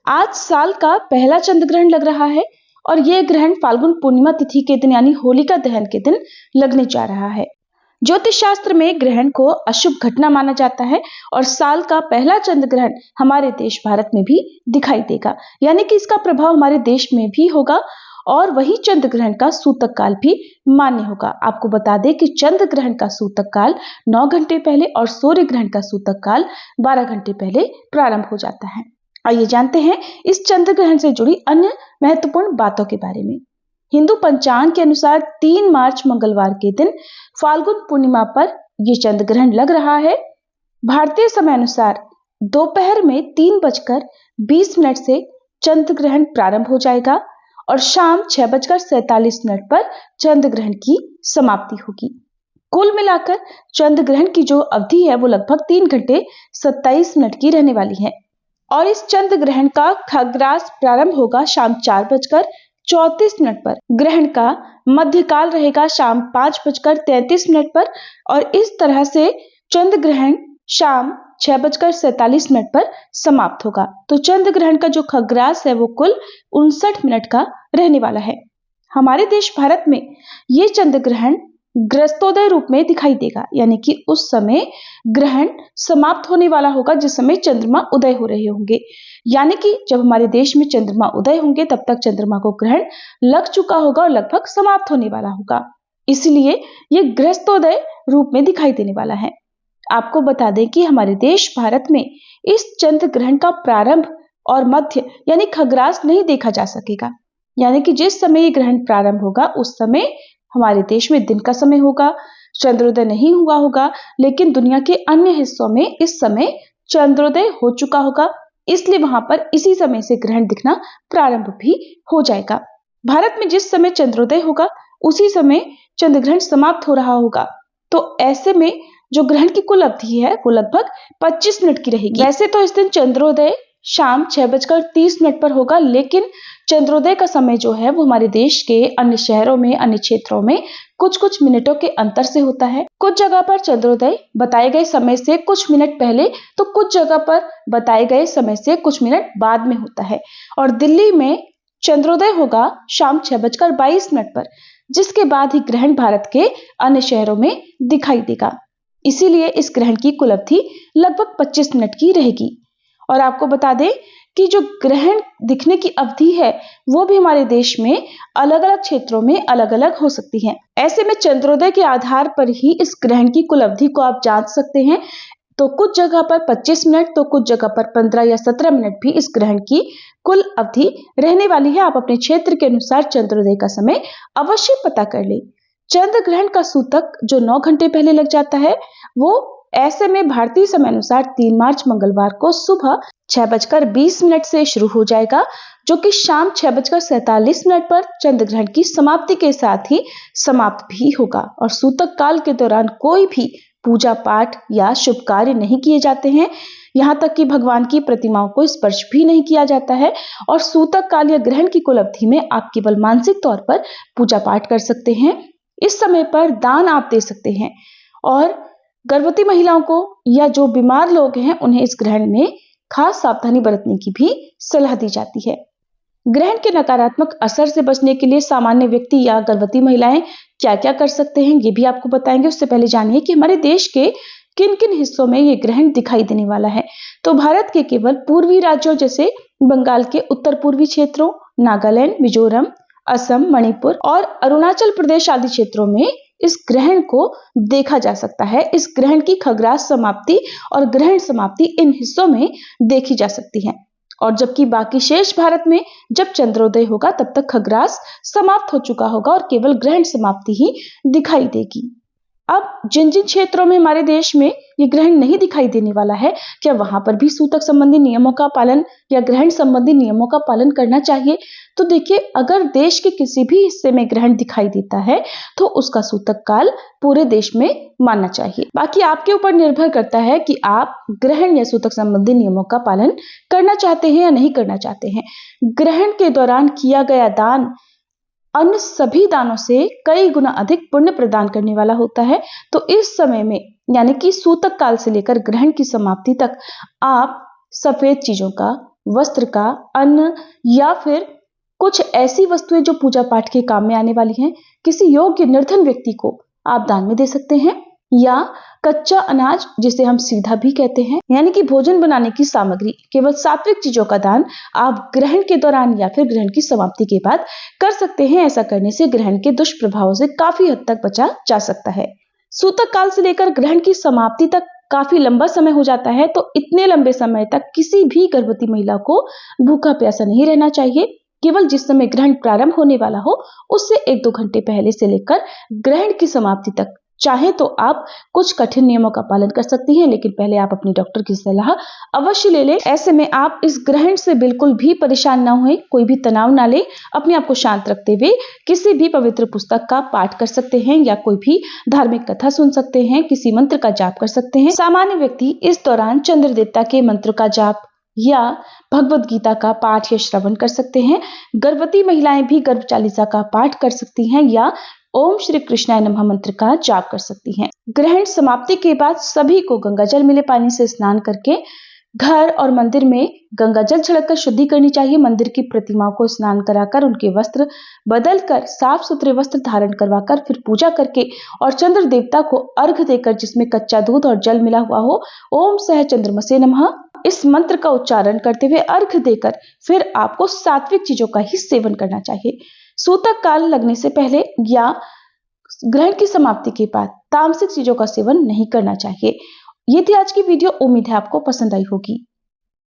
आज साल का पहला चंद्र ग्रहण लग रहा है और यह ग्रहण फाल्गुन पूर्णिमा तिथि के दिन यानी होलिका दहन के दिन लगने जा रहा है। ज्योतिष शास्त्र में ग्रहण को अशुभ घटना माना जाता है और साल का पहला चंद्र ग्रहण हमारे देश भारत में भी दिखाई देगा, यानी कि इसका प्रभाव हमारे देश में भी होगा और वही चंद्र ग्रहण का सूतक काल भी मान्य होगा। आपको बता दें कि चंद्र ग्रहण का सूतक काल 9 घंटे पहले और सूर्य ग्रहण का सूतक काल 12 घंटे पहले प्रारंभ हो जाता है। आइए जानते हैं इस चंद्र ग्रहण से जुड़ी अन्य महत्वपूर्ण बातों के बारे में। हिंदू पंचांग के अनुसार 3 मार्च मंगलवार के दिन फाल्गुन पूर्णिमा पर यह चंद्र ग्रहण लग रहा है। भारतीय समय अनुसार दोपहर में 3:20 से चंद्र ग्रहण प्रारंभ हो जाएगा और शाम 6:47 पर चंद्र ग्रहण की समाप्ति होगी। कुल मिलाकर चंद्र ग्रहण की जो अवधि है वो लगभग 3 घंटे 27 मिनट की रहने वाली है और इस चंद्र ग्रहण का खग्रास प्रारंभ होगा शाम 4:34 पर। ग्रहण का मध्यकाल रहेगा शाम 5:33 पर और इस तरह से चंद्र ग्रहण शाम 6:47 पर समाप्त होगा। तो चंद्र ग्रहण का जो खग्रास है वो कुल 59 मिनट का रहने वाला है। हमारे देश भारत में ये चंद्र ग्रहण ग्रस्तोदय रूप में दिखाई देगा, यानी कि उस समय ग्रहण समाप्त होने वाला होगा जिस समय चंद्रमा उदय हो रहे होंगे, यानी कि जब हमारे देश में चंद्रमा उदय होंगे तब तक चंद्रमा को ग्रहण लग चुका होगा और लगभग समाप्त होने वाला होगा, इसलिए यह ग्रस्तोदय रूप में दिखाई देने वाला है। आपको बता दें कि हमारे देश भारत में इस चंद्र ग्रहण का प्रारंभ और मध्य यानी खग्रास नहीं देखा जा सकेगा, यानी कि जिस समय ये ग्रहण प्रारंभ होगा उस समय हमारे देश में दिन का समय होगा, चंद्रोदय नहीं हुआ होगा, लेकिन दुनिया के अन्य हिस्सों में इस समय चंद्रोदय हो चुका होगा, इसलिए वहां पर इसी समय से ग्रहण दिखना प्रारंभ भी हो जाएगा। भारत में जिस समय चंद्रोदय होगा उसी समय चंद्र ग्रहण समाप्त हो रहा होगा, तो ऐसे में जो ग्रहण की कुल अवधि है वो लगभग 25 मिनट की रहेगी। वैसे तो इस दिन चंद्रोदय शाम 6:30 पर होगा, लेकिन चंद्रोदय का समय जो है वो हमारे देश के अन्य शहरों में, अन्य क्षेत्रों में कुछ कुछ मिनटों के अंतर से होता है। कुछ जगह पर चंद्रोदय बताए गए समय से कुछ मिनट पहले तो कुछ जगह पर बताए गए समय से कुछ मिनट बाद में होता है और दिल्ली में चंद्रोदय होगा शाम 6:22 पर, जिसके बाद ही ग्रहण भारत के अन्य शहरों में दिखाई देगा। इसीलिए इस ग्रहण की कुल अवधि लगभग 25 मिनट की रहेगी। और आपको बता दें कि जो ग्रहण दिखने की अवधि है वो भी हमारे देश में अलग अलग क्षेत्रों में अलग अलग हो सकती है। ऐसे में चंद्रोदय के आधार पर ही इस ग्रहण की कुल अवधि को आप जांच सकते हैं। तो कुछ जगह पर 25 मिनट तो कुछ जगह पर 15 या 17 मिनट भी इस ग्रहण की कुल अवधि रहने वाली है। आप अपने क्षेत्र के अनुसार चंद्रोदय का समय अवश्य पता कर लें। चंद्र ग्रहण का सूतक जो 9 घंटे पहले लग जाता है वो ऐसे में भारतीय समय अनुसार 3 मार्च मंगलवार को सुबह 6:20 से शुरू हो जाएगा, जो कि शाम 6:47 पर चंद्र ग्रहण की समाप्ति के साथ ही समाप्त भी होगा। और सूतक काल के दौरान कोई भी पूजा पाठ या शुभ कार्य नहीं किए जाते हैं, यहाँ तक कि भगवान की प्रतिमाओं को स्पर्श भी नहीं किया जाता है। और सूतक काल या ग्रहण की कुल अवधि में आप केवल मानसिक तौर पर पूजा पाठ कर सकते हैं। इस समय पर दान आप दे सकते हैं और गर्भवती महिलाओं को या जो बीमार लोग हैं उन्हें इस ग्रहण में खास सावधानी बरतने की भी सलाह दी जाती है। ग्रहण के नकारात्मक असर से बचने के लिए सामान्य व्यक्ति या गर्भवती महिलाएं क्या क्या कर सकते हैं ये भी आपको बताएंगे। उससे पहले जानिए कि हमारे देश के किन किन हिस्सों में ये ग्रहण दिखाई देने वाला है। तो भारत के केवल पूर्वी राज्यों जैसे बंगाल के उत्तर पूर्वी क्षेत्रों, नागालैंड, मिजोरम, असम, मणिपुर और अरुणाचल प्रदेश आदि क्षेत्रों में इस ग्रहण को देखा जा सकता है। इस ग्रहण की खग्रास समाप्ति और ग्रहण समाप्ति इन हिस्सों में देखी जा सकती है और जबकि बाकी शेष भारत में जब चंद्रोदय होगा तब तक खग्रास समाप्त हो चुका होगा और केवल ग्रहण समाप्ति ही दिखाई देगी। अब जिन जिन क्षेत्रों में हमारे देश में ये ग्रहण नहीं दिखाई देने वाला है, क्या वहां पर भी सूतक संबंधी नियमों का पालन या ग्रहण संबंधी नियमों का पालन करना चाहिए? तो देखिए, अगर देश के किसी भी हिस्से में ग्रहण दिखाई देता है तो उसका सूतक काल पूरे देश में मानना चाहिए। बाकी आपके ऊपर निर्भर करता है कि आप ग्रहण या सूतक संबंधी नियमों का पालन करना चाहते हैं या नहीं करना चाहते हैं। ग्रहण के दौरान किया गया दान अन्य सभी दानों से कई गुना अधिक पुण्य प्रदान करने वाला होता है। तो इस समय में यानी कि सूतक काल से लेकर ग्रहण की समाप्ति तक आप सफेद चीजों का वस्त्र का, अन्न या फिर कुछ ऐसी वस्तुएं जो पूजा पाठ के काम में आने वाली हैं, किसी योग्य निर्धन व्यक्ति को आप दान में दे सकते हैं। या कच्चा अनाज, जिसे हम सीधा भी कहते हैं, यानी कि भोजन बनाने की सामग्री, केवल सात्विक चीजों का दान आप ग्रहण के दौरान या फिर ग्रहण की समाप्ति के बाद कर सकते हैं। ऐसा करने से ग्रहण के दुष्प्रभावों से काफी हद तक बचा जा सकता है। सूतक काल से लेकर ग्रहण की समाप्ति तक काफी लंबा समय हो जाता है, तो इतने लंबे समय तक किसी भी गर्भवती महिला को भूखा प्यासा नहीं रहना चाहिए। केवल जिस समय ग्रहण प्रारंभ होने वाला हो उससे 1-2 घंटे पहले से लेकर ग्रहण की समाप्ति तक चाहे तो आप कुछ कठिन नियमों का पालन कर सकती हैं, लेकिन पहले आप अपनी डॉक्टर की सलाह अवश्य ले लें। ऐसे में आप इस ग्रहण से बिल्कुल भी परेशान ना हों, कोई भी तनाव ना लें, अपने आप को शांत रखते हुए किसी भी पवित्र पुस्तक का पाठ कर सकते हैं या कोई भी धार्मिक कथा सुन सकते हैं, किसी मंत्र का जाप कर सकते हैं। सामान्य व्यक्ति इस दौरान चंद्र देवता के मंत्र का जाप या भगवत गीता का पाठ या श्रवण कर सकते हैं। गर्भवती महिलाएं भी गर्भ चालीसा का पाठ कर सकती हैं या ओम श्री कृष्णाय नमः मंत्र का जाप कर सकती हैं। ग्रहण समाप्ति के बाद सभी को गंगाजल मिले पानी से स्नान करके घर और मंदिर में गंगाजल छिड़ककर शुद्धि करनी चाहिए। मंदिर की प्रतिमाओं को स्नान कराकर उनके वस्त्र बदलकर साफ सुथरे वस्त्र धारण करवाकर फिर पूजा करके और चंद्र देवता को अर्घ देकर, जिसमें कच्चा दूध और जल मिला हुआ हो, ओम सह चंद्रमसे नमः इस मंत्र का उच्चारण करते हुए अर्घ देकर फिर आपको सात्विक चीजों का ही सेवन करना चाहिए। सूतक काल लगने से पहले या ग्रहण की समाप्ति के बाद तामसिक चीजों का सेवन नहीं करना चाहिए। ये थी आज की वीडियो। उम्मीद है आपको पसंद आई होगी।